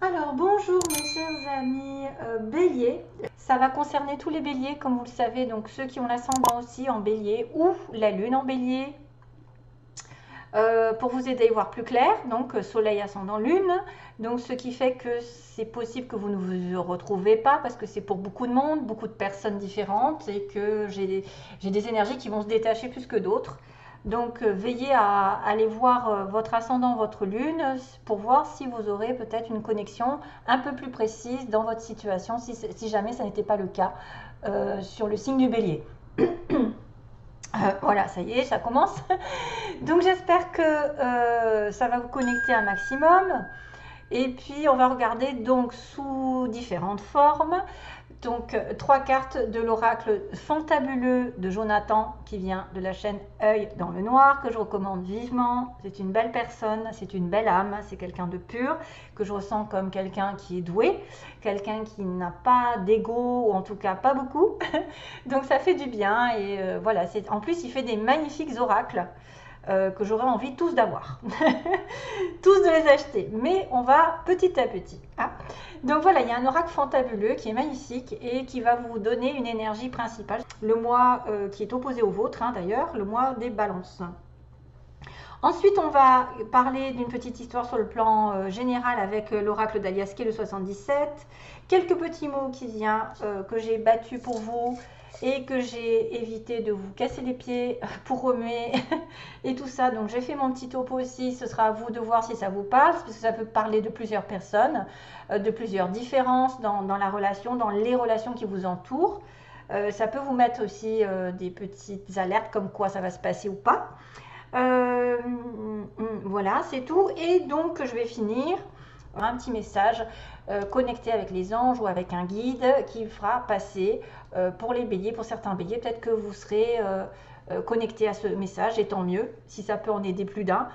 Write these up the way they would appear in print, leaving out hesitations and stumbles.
Alors bonjour mes chers amis béliers, ça va concerner tous les béliers comme vous le savez, donc ceux qui ont l'ascendant aussi en bélier ou la lune en bélier. Pour vous aider à y voir plus clair, donc soleil, ascendant, lune, donc ce qui fait que c'est possible que vous ne vous retrouvez pas parce que c'est pour beaucoup de monde, beaucoup de personnes différentes et que j'ai des énergies qui vont se détacher plus que d'autres. Donc veillez à aller voir votre ascendant, votre lune pour voir si vous aurez peut-être une connexion un peu plus précise dans votre situation si jamais ça n'était pas le cas sur le signe du bélier. Voilà, ça y est, ça commence. Donc j'espère que ça va vous connecter un maximum. Et puis on va regarder donc sous différentes formes. Donc trois cartes de l'oracle fantabuleux de Jonathan qui vient de la chaîne Œil dans le noir que je recommande vivement. C'est une belle personne, c'est une belle âme, c'est quelqu'un de pur que je ressens comme quelqu'un qui est doué, quelqu'un qui n'a pas d'ego ou en tout cas pas beaucoup. Donc ça fait du bien et voilà. En plus il fait des magnifiques oracles. Que j'aurais envie tous d'avoir, tous de les acheter, mais on va petit à petit. Hein. Donc voilà, il y a un oracle fantabuleux qui est magnifique et qui va vous donner une énergie principale, le mois qui est opposé au vôtre hein, d'ailleurs, le mois des balances. Ensuite, on va parler d'une petite histoire sur le plan général avec l'oracle d'Aliaské, le 77. Quelques petits mots qui viennent que j'ai battus pour vous et que j'ai évité de vous casser les pieds pour remuer et tout ça. Donc j'ai fait mon petit topo aussi, ce sera à vous de voir si ça vous parle, parce que ça peut parler de plusieurs personnes, de plusieurs différences dans la relation, dans les relations qui vous entourent. Ça peut vous mettre aussi des petites alertes comme quoi ça va se passer ou pas. Voilà, c'est tout. Et donc, je vais finir un petit message connecté avec les anges ou avec un guide qui fera passer pour les béliers, pour certains béliers, peut-être que vous serez connecté à ce message, et tant mieux, si ça peut en aider plus d'un.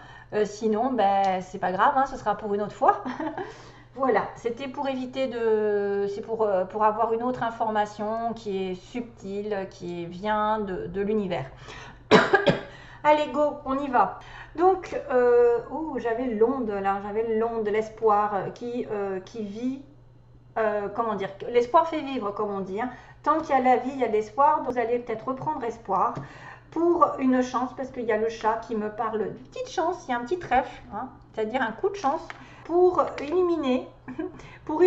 Sinon, ben, c'est pas grave, hein, ce sera pour une autre fois. Voilà, c'était pour éviter de... C'est pour avoir une autre information qui est subtile, qui vient de l'univers. Allez, go, on y va. Donc, j'avais l'onde là, j'avais l'onde, l'espoir qui vit, comment dire, l'espoir fait vivre, comme on dit. Hein. Tant qu'il y a la vie, il y a l'espoir. Donc, vous allez peut-être reprendre espoir pour une chance, parce qu'il y a le chat qui me parle de petite chance, il y a un petit trèfle, hein, c'est-à-dire un coup de chance pour illuminer, pour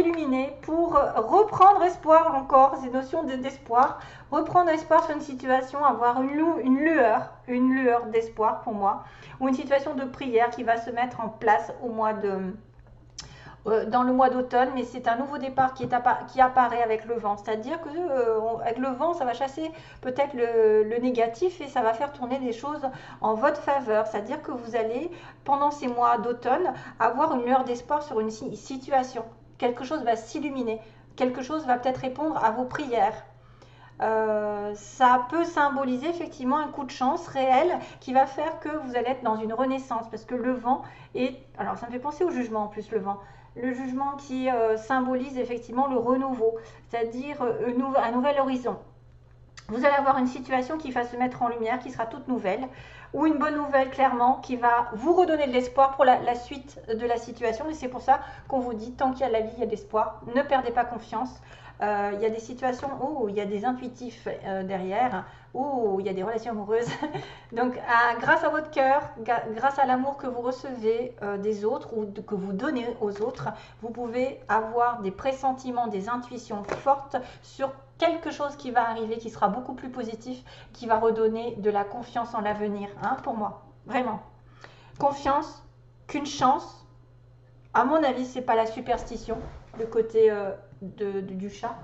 reprendre espoir encore, ces notions d'espoir, reprendre espoir sur une situation, avoir une lueur d'espoir pour moi, ou une situation de prière qui va se mettre en place dans le mois d'automne, mais c'est un nouveau départ qui apparaît avec le vent. C'est-à-dire que avec le vent, ça va chasser peut-être le négatif et ça va faire tourner des choses en votre faveur. C'est-à-dire que vous allez, pendant ces mois d'automne, avoir une lueur d'espoir sur une situation. Quelque chose va s'illuminer, quelque chose va peut-être répondre à vos prières. Ça peut symboliser effectivement un coup de chance réel qui va faire que vous allez être dans une renaissance parce que le vent est... Alors ça me fait penser au jugement en plus, le vent. Le jugement qui symbolise effectivement le renouveau, c'est-à-dire un nouvel horizon. Vous allez avoir une situation qui va se mettre en lumière, qui sera toute nouvelle, ou une bonne nouvelle clairement qui va vous redonner de l'espoir pour la suite de la situation. Et c'est pour ça qu'on vous dit, tant qu'il y a la vie, il y a de l'espoir. Ne perdez pas confiance. Il y a des situations où il y a des intuitifs derrière, où il y a des relations amoureuses. Donc, grâce à votre cœur, grâce à l'amour que vous recevez des autres ou que vous donnez aux autres, vous pouvez avoir des pressentiments, des intuitions fortes sur quelque chose qui va arriver, qui sera beaucoup plus positif, qui va redonner de la confiance en l'avenir, hein, pour moi, vraiment. Confiance, qu'une chance, à mon avis, c'est pas la superstition, le côté du chat.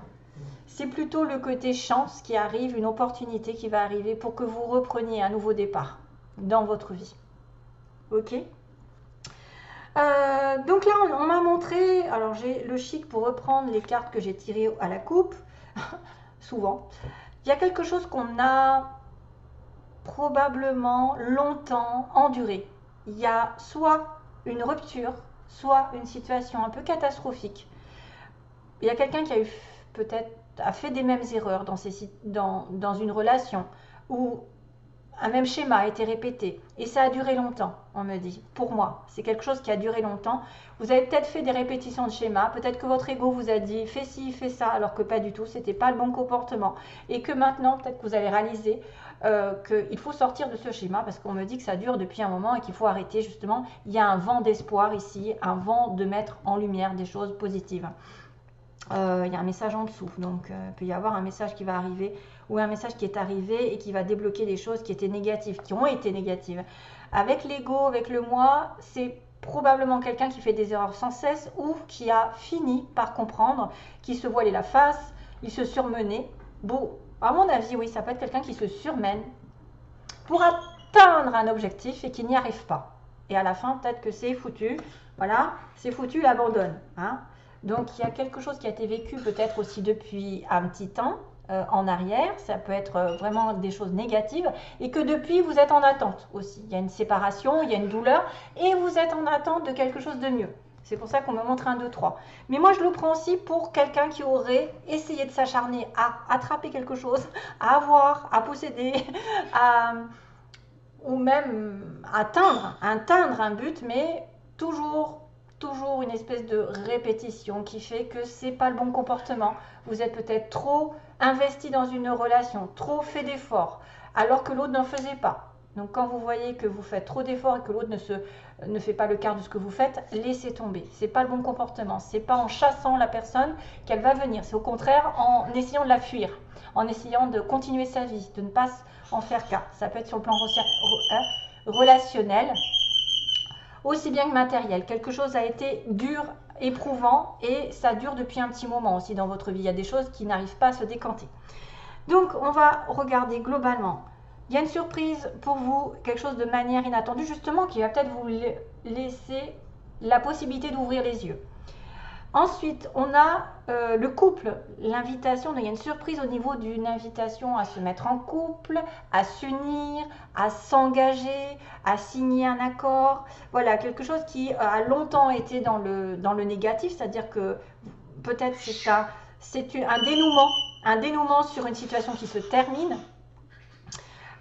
C'est plutôt le côté chance qui arrive, une opportunité qui va arriver pour que vous repreniez un nouveau départ dans votre vie. Ok. Donc là, on m'a montré, alors j'ai le chic pour reprendre les cartes que j'ai tirées à la coupe, souvent. Il y a quelque chose qu'on a probablement longtemps enduré. Il y a soit une rupture, soit une situation un peu catastrophique. Il y a quelqu'un qui a eu peut-être a fait des mêmes erreurs dans une relation où un même schéma a été répété et ça a duré longtemps. on me dit. Pour moi, c'est quelque chose qui a duré longtemps. Vous avez peut-être fait des répétitions de schémas, peut-être que votre ego vous a dit fais ci, fais ça, alors que pas du tout, c'était pas le bon comportement. Et que maintenant, peut-être que vous allez réaliser qu'il faut sortir de ce schéma parce qu'on me dit que ça dure depuis un moment et qu'il faut arrêter justement. Il y a un vent d'espoir ici, un vent de mettre en lumière des choses positives. Il y a un message en dessous, donc il peut y avoir un message qui va arriver ou un message qui est arrivé et qui va débloquer des choses qui étaient négatives, qui ont été négatives. Avec l'ego, avec le moi, c'est probablement quelqu'un qui fait des erreurs sans cesse ou qui a fini par comprendre, qui se voilait la face, il se surmenait. Bon, à mon avis, oui, ça peut être quelqu'un qui se surmène pour atteindre un objectif et qui n'y arrive pas. Et à la fin, peut-être que c'est foutu, voilà, c'est foutu, il abandonne, hein. Donc, il y a quelque chose qui a été vécu peut-être aussi depuis un petit temps en arrière. Ça peut être vraiment des choses négatives. Et que depuis, vous êtes en attente aussi. Il y a une séparation, il y a une douleur. Et vous êtes en attente de quelque chose de mieux. C'est pour ça qu'on me montre 1, 2, 3. Mais moi, je le prends aussi pour quelqu'un qui aurait essayé de s'acharner à attraper quelque chose, à avoir, à posséder, ou même atteindre un but, mais toujours une espèce de répétition qui fait que c'est pas le bon comportement. Vous êtes peut-être trop investi dans une relation, trop fait d'efforts, alors que l'autre n'en faisait pas. Donc quand vous voyez que vous faites trop d'efforts et que l'autre ne fait pas le quart de ce que vous faites, laissez tomber. C'est pas le bon comportement. C'est pas en chassant la personne qu'elle va venir. C'est au contraire en essayant de la fuir, en essayant de continuer sa vie, de ne pas en faire cas. Ça peut être sur le plan relationnel, aussi bien que matériel. Quelque chose a été dur, éprouvant et ça dure depuis un petit moment aussi dans votre vie. Il y a des choses qui n'arrivent pas à se décanter. Donc, on va regarder globalement. Il y a une surprise pour vous, quelque chose de manière inattendue, justement, qui va peut-être vous laisser la possibilité d'ouvrir les yeux. Ensuite, on a le couple, l'invitation. Il y a une surprise au niveau d'une invitation à se mettre en couple, à s'unir, à s'engager, à signer un accord. Voilà, quelque chose qui a longtemps été dans le négatif, c'est-à-dire que peut-être c'est un dénouement sur une situation qui se termine.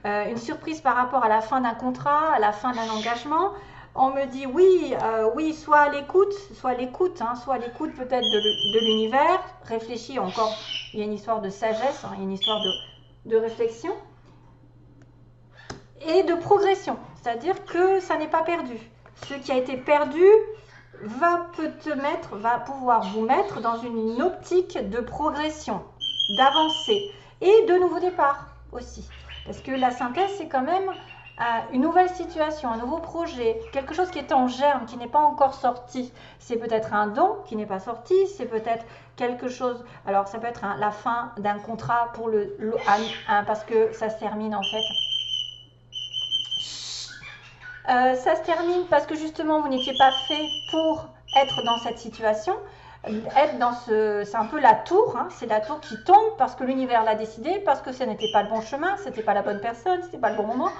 Une surprise par rapport à la fin d'un contrat, à la fin d'un engagement. On me dit oui, soit à l'écoute peut-être de l'univers. Réfléchis encore, il y a une histoire de sagesse, il y a une histoire de réflexion et de progression. C'est-à-dire que ça n'est pas perdu. Ce qui a été perdu va pouvoir vous mettre dans une optique de progression, d'avancée et de nouveau départ aussi. Parce que la synthèse, c'est quand même une nouvelle situation, un nouveau projet, quelque chose qui est en germe, qui n'est pas encore sorti. C'est peut-être un don qui n'est pas sorti, c'est peut-être quelque chose, alors ça peut être la fin d'un contrat pour parce que ça se termine en fait. Ça se termine parce que justement vous n'étiez pas fait pour être dans cette situation. C'est un peu la tour, hein, c'est la tour qui tombe parce que l'univers l'a décidé, parce que ce n'était pas le bon chemin, ce n'était pas la bonne personne, ce n'était pas le bon moment,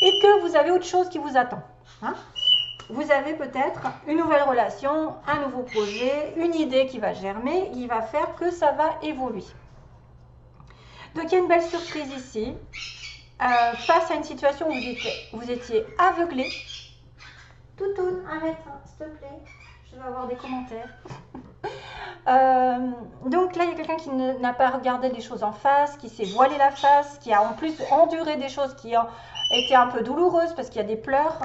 et que vous avez autre chose qui vous attend. Hein. Vous avez peut-être une nouvelle relation, un nouveau projet, une idée qui va germer, qui va faire que ça va évoluer. Donc il y a une belle surprise ici, face à une situation où vous étiez aveuglé. Toutoune, arrête, hein, s'il te plaît, je vais avoir des commentaires. Donc là, il y a quelqu'un qui n'a pas regardé les choses en face, qui s'est voilé la face, qui a en plus enduré des choses qui ont été un peu douloureuses parce qu'il y a des pleurs.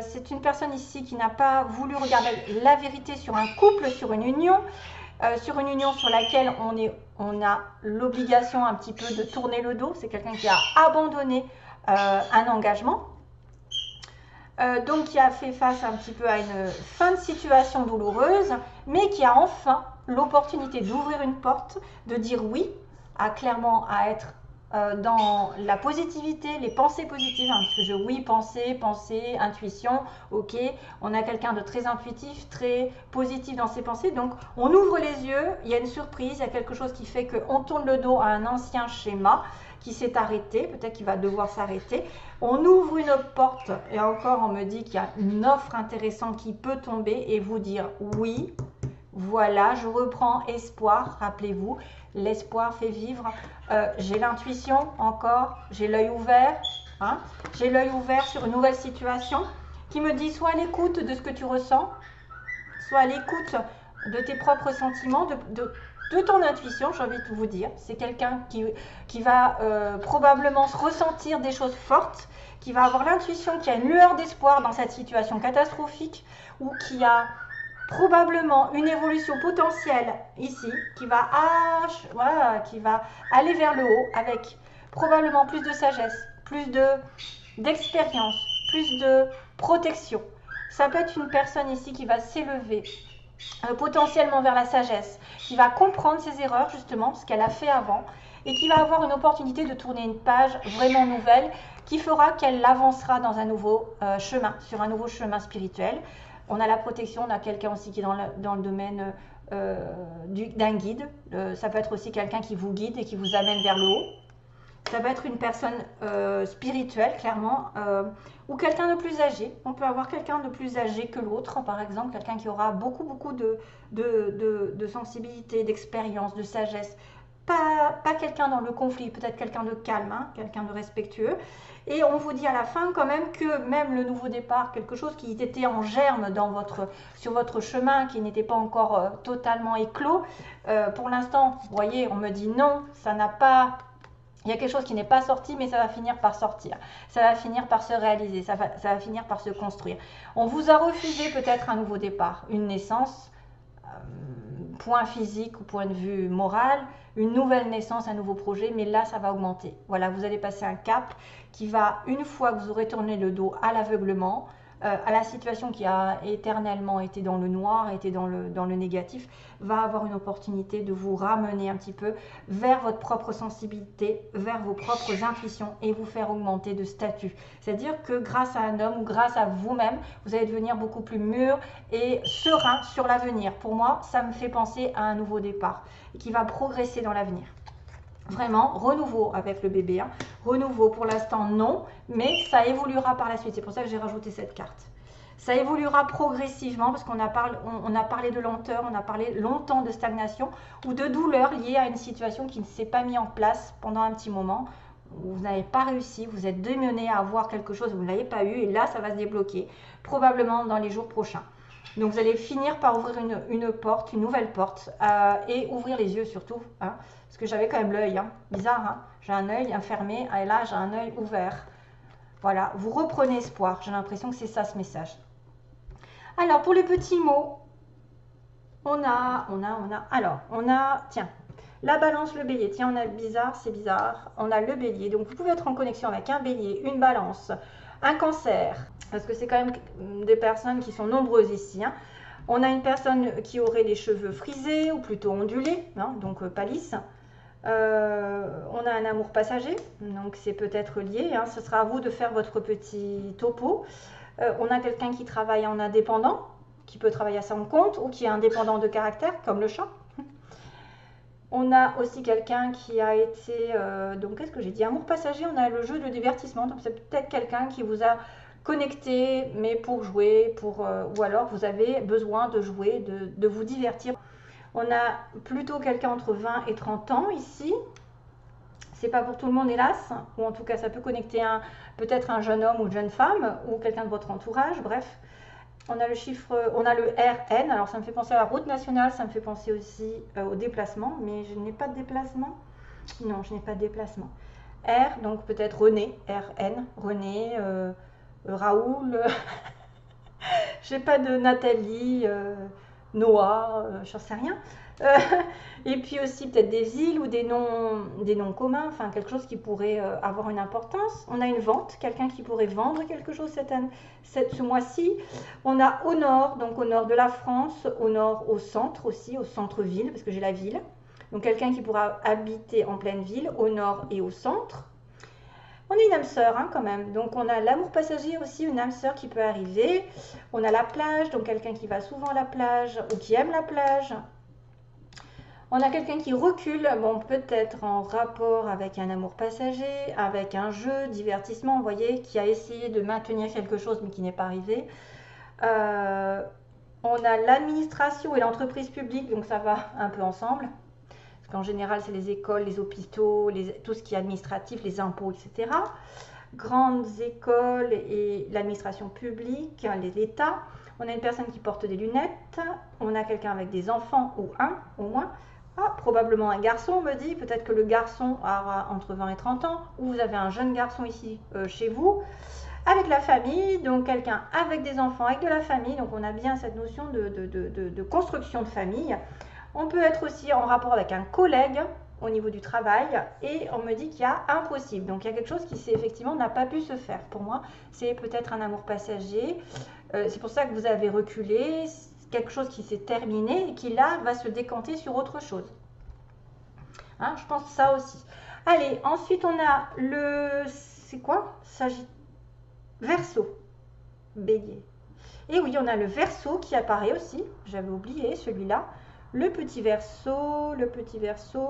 C'est une personne ici qui n'a pas voulu regarder la vérité sur un couple, sur une union sur laquelle on a l'obligation un petit peu de tourner le dos. C'est quelqu'un qui a abandonné un engagement. Donc qui a fait face un petit peu à une fin de situation douloureuse, mais qui a enfin l'opportunité d'ouvrir une porte, de dire oui, clairement à être dans la positivité, les pensées positives, hein, parce que pensée, intuition, ok, on a quelqu'un de très intuitif, très positif dans ses pensées, donc on ouvre les yeux, il y a une surprise, il y a quelque chose qui fait qu'on tourne le dos à un ancien schéma, qui s'est arrêté, peut-être qu'il va devoir s'arrêter. On ouvre une autre porte et encore on me dit qu'il y a une offre intéressante qui peut tomber et vous dire oui, voilà, je reprends espoir, rappelez-vous, l'espoir fait vivre. J'ai l'intuition encore, j'ai l'œil ouvert, hein, j'ai l'œil ouvert sur une nouvelle situation qui me dit sois à l'écoute de ce que tu ressens, sois à l'écoute de tes propres sentiments, de ton intuition, j'ai envie de vous dire. C'est quelqu'un qui va probablement ressentir des choses fortes, qui va avoir l'intuition qu'il y a une lueur d'espoir dans cette situation catastrophique, ou qui a probablement une évolution potentielle ici, qui va aller vers le haut avec probablement plus de sagesse, plus d'expérience, plus de protection. Ça peut être une personne ici qui va s'élever potentiellement vers la sagesse, qui va comprendre ses erreurs justement, ce qu'elle a fait avant, et qui va avoir une opportunité de tourner une page vraiment nouvelle qui fera qu'elle avancera dans un nouveau chemin, sur un nouveau chemin spirituel. On a la protection, on a quelqu'un aussi qui est dans le domaine d'un guide. Ça peut être aussi quelqu'un qui vous guide et qui vous amène vers le haut. Ça peut être une personne spirituelle, clairement, ou quelqu'un de plus âgé. On peut avoir quelqu'un de plus âgé que l'autre, par exemple, quelqu'un qui aura beaucoup de sensibilité, d'expérience, de sagesse. Pas quelqu'un dans le conflit, peut-être quelqu'un de calme, hein, quelqu'un de respectueux. Et on vous dit à la fin quand même que même le nouveau départ, quelque chose qui était en germe sur votre chemin, qui n'était pas encore totalement éclos, pour l'instant, vous voyez, on me dit non, ça n'a pas... Il y a quelque chose qui n'est pas sorti, mais ça va finir par sortir. Ça va finir par se réaliser, ça va finir par se construire. On vous a refusé peut-être un nouveau départ, une naissance, point physique ou point de vue moral, une nouvelle naissance, un nouveau projet, mais là, ça va augmenter. Voilà, vous allez passer un cap qui va, une fois que vous aurez tourné le dos à l'aveuglement, à la situation qui a éternellement été dans le noir, été dans le négatif, va avoir une opportunité de vous ramener un petit peu vers votre propre sensibilité, vers vos propres intuitions et vous faire augmenter de statut. C'est-à-dire que grâce à un homme ou grâce à vous-même, vous allez devenir beaucoup plus mûr et serein sur l'avenir. Pour moi, ça me fait penser à un nouveau départ et qui va progresser dans l'avenir. Vraiment, renouveau avec le bébé. Hein. Renouveau, pour l'instant, non, mais ça évoluera par la suite. C'est pour ça que j'ai rajouté cette carte. Ça évoluera progressivement parce qu'on a parlé de lenteur, on a parlé longtemps de stagnation ou de douleur liée à une situation qui ne s'est pas mise en place pendant un petit moment. Où vous n'avez pas réussi, vous êtes démené à avoir quelque chose, vous ne l'avez pas eu et là, ça va se débloquer, probablement dans les jours prochains. Donc, vous allez finir par ouvrir une porte, une nouvelle porte et ouvrir les yeux surtout. Hein, parce que j'avais quand même l'œil, hein, bizarre, hein, j'ai un œil fermé et là, j'ai un œil ouvert. Voilà, vous reprenez espoir. J'ai l'impression que c'est ça ce message. Alors, pour les petits mots, tiens, la balance, le bélier. Tiens, on a bizarre, c'est bizarre. On a le bélier. Donc, vous pouvez être en connexion avec un bélier, une balance, un cancer. Parce que c'est quand même des personnes qui sont nombreuses ici. Hein. On a une personne qui aurait les cheveux frisés ou plutôt ondulés, hein, donc pas lisses. On a un amour passager, donc c'est peut-être lié. Hein. Ce sera à vous de faire votre petit topo. On a quelqu'un qui travaille en indépendant, qui peut travailler à son compte ou qui est indépendant de caractère, comme le chat. On a aussi quelqu'un qui a été, donc qu'est-ce que j'ai dit, amour passager, on a le jeu de divertissement, donc c'est peut-être quelqu'un qui vous a connecté, mais pour jouer, ou alors vous avez besoin de jouer, de vous divertir. On a plutôt quelqu'un entre 20 et 30 ans ici. C'est pas pour tout le monde, hélas, ou en tout cas, ça peut connecter peut-être un jeune homme ou une jeune femme, ou quelqu'un de votre entourage, bref. On a le chiffre, on a le RN, alors ça me fait penser à la route nationale, ça me fait penser aussi au déplacement, mais je n'ai pas de déplacement. Non, je n'ai pas de déplacement. R, donc peut-être René, RN, René, Raoul, je n'ai pas de Nathalie, Noah, j'en sais rien. Et puis aussi peut-être des villes ou des noms communs, enfin quelque chose qui pourrait avoir une importance. On a une vente, quelqu'un qui pourrait vendre quelque chose ce mois-ci. On a au nord, donc au nord de la France, au nord, au centre aussi, au centre-ville, parce que j'ai la ville. Donc quelqu'un qui pourra habiter en pleine ville, au nord et au centre. On a une âme sœur hein, quand même, donc on a l'amour passager aussi, une âme sœur qui peut arriver. On a la plage, donc quelqu'un qui va souvent à la plage ou qui aime la plage. On a quelqu'un qui recule, bon peut-être en rapport avec un amour passager, avec un jeu, divertissement, vous voyez, qui a essayé de maintenir quelque chose mais qui n'est pas arrivé. On a l'administration et l'entreprise publique, donc ça va un peu ensemble. Parce qu'en général, c'est les écoles, les hôpitaux, tout ce qui est administratif, les impôts, etc. grandes écoles et l'administration publique, l'État. On a une personne qui porte des lunettes. On a quelqu'un avec des enfants, ou un au moins. Ah, probablement un garçon, on me dit. Peut-être que le garçon aura entre 20 et 30 ans. Ou vous avez un jeune garçon ici chez vous. Avec la famille, donc quelqu'un avec des enfants, avec de la famille. Donc on a bien cette notion de construction de famille. On peut être aussi en rapport avec un collègue au niveau du travail, et on me dit qu'il y a impossible. Donc il y a quelque chose qui effectivement n'a pas pu se faire. Pour moi, c'est peut-être un amour passager. C'est pour ça que vous avez reculé, quelque chose qui s'est terminé et qui là va se décanter sur autre chose. Hein, je pense ça aussi. Allez, ensuite on a le... C'est quoi? Verseau, Bélier. Et oui, on a le Verseau qui apparaît aussi. J'avais oublié celui-là. Le petit Verseau,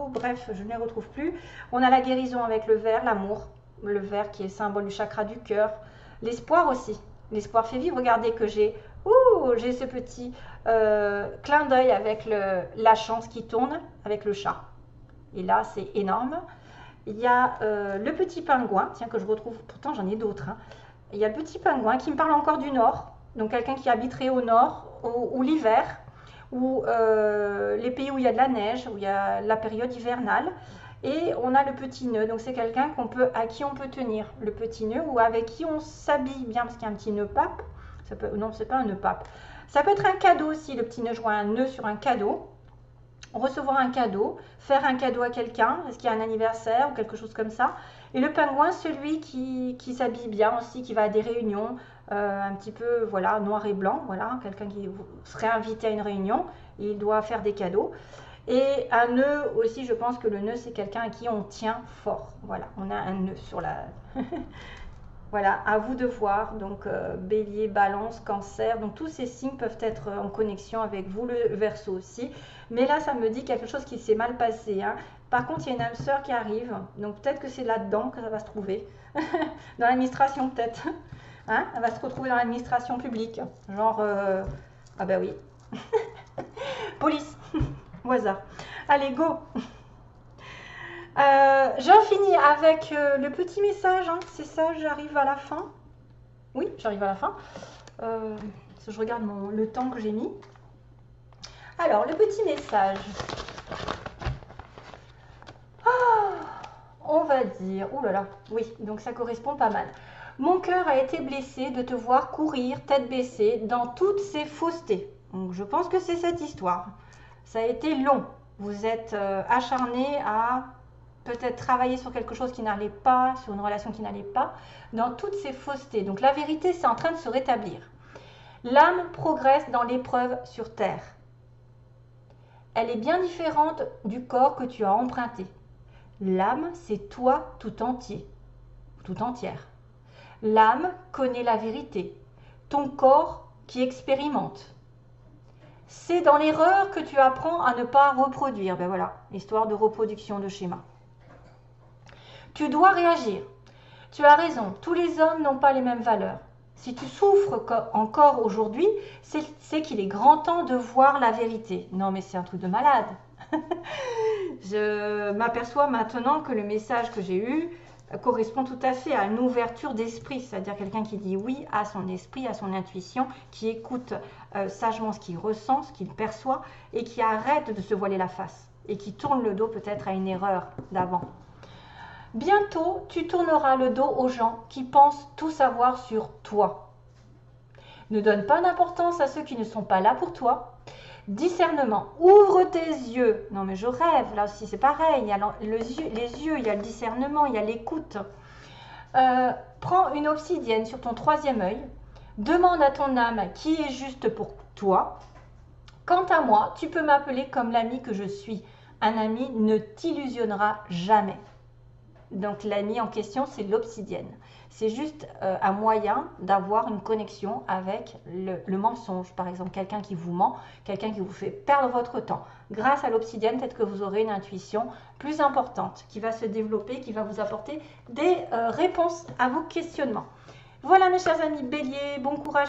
bref, je ne les retrouve plus. On a la guérison avec le vert, l'amour. Le vert qui est symbole du chakra du cœur. L'espoir aussi. L'espoir fait vivre. Regardez que j'ai ce petit clin d'œil avec la chance qui tourne avec le chat. Et là, c'est énorme. Il y a le petit pingouin, tiens, que je retrouve, pourtant j'en ai d'autres. Hein. Il y a le petit pingouin qui me parle encore du nord. Donc quelqu'un qui habiterait au nord, ou l'hiver, ou les pays où il y a de la neige, où il y a la période hivernale. Et on a le petit nœud, donc c'est quelqu'un à qui on peut tenir le petit nœud, ou avec qui on s'habille bien, parce qu'il y a un petit nœud pape. Non, c'est pas un nœud pape. Ça peut être un cadeau aussi, le petit nœud, je vois un nœud sur un cadeau. Recevoir un cadeau, faire un cadeau à quelqu'un, est-ce qu'il y a un anniversaire ou quelque chose comme ça. Et le pingouin, celui qui s'habille bien aussi, qui va à des réunions, un petit peu, voilà, noir et blanc, voilà, quelqu'un qui serait invité à une réunion, et il doit faire des cadeaux. Et un nœud aussi, je pense que le nœud, c'est quelqu'un à qui on tient fort. Voilà, on a un nœud sur la... Voilà, à vous de voir. Donc, Bélier, Balance, Cancer. Donc, tous ces signes peuvent être en connexion avec vous, le Verseau aussi. Mais là, ça me dit qu'il y a quelque chose qui s'est mal passé. Hein. Par contre, il y a une âme sœur qui arrive. Donc, peut-être que c'est là-dedans que ça va se trouver. Dans l'administration, peut-être. Hein, elle va se retrouver dans l'administration publique. Genre, ah ben oui. Police. Au hasard. Allez, go. J'en finis avec le petit message, hein. C'est ça, j'arrive à la fin. Oui, j'arrive à la fin. Je regarde le temps que j'ai mis. Alors, le petit message. On va dire, oh là là, oui, donc ça correspond pas mal. Mon cœur a été blessé de te voir courir tête baissée dans toutes ces faussetés. Donc, je pense que c'est cette histoire. Ça a été long. Vous êtes acharné à... peut-être travailler sur quelque chose qui n'allait pas, sur une relation qui n'allait pas, dans toutes ces faussetés. Donc la vérité, c'est en train de se rétablir. L'âme progresse dans l'épreuve sur terre. Elle est bien différente du corps que tu as emprunté. L'âme, c'est toi tout entier, tout entière. L'âme connaît la vérité, ton corps qui expérimente. C'est dans l'erreur que tu apprends à ne pas reproduire. Ben voilà, histoire de reproduction de schéma. Tu dois réagir. Tu as raison, tous les hommes n'ont pas les mêmes valeurs. Si tu souffres encore aujourd'hui, c'est qu'il est grand temps de voir la vérité. Non mais c'est un truc de malade. Je m'aperçois maintenant que le message que j'ai eu correspond tout à fait à une ouverture d'esprit, c'est-à-dire quelqu'un qui dit oui à son esprit, à son intuition, qui écoute sagement ce qu'il ressent, ce qu'il perçoit, et qui arrête de se voiler la face, et qui tourne le dos peut-être à une erreur d'avant. Bientôt, tu tourneras le dos aux gens qui pensent tout savoir sur toi. Ne donne pas d'importance à ceux qui ne sont pas là pour toi. Discernement, ouvre tes yeux. Non mais je rêve, là aussi c'est pareil, il y a les yeux, il y a le discernement, il y a l'écoute. Prends une obsidienne sur ton troisième œil. Demande à ton âme qui est juste pour toi. Quant à moi, tu peux m'appeler comme l'ami que je suis. Un ami ne t'illusionnera jamais. Donc l'ami en question, c'est l'obsidienne. C'est juste un moyen d'avoir une connexion avec le mensonge. Par exemple, quelqu'un qui vous ment, quelqu'un qui vous fait perdre votre temps. Grâce à l'obsidienne, peut-être que vous aurez une intuition plus importante qui va se développer, qui va vous apporter des réponses à vos questionnements. Voilà mes chers amis béliers, bon courage.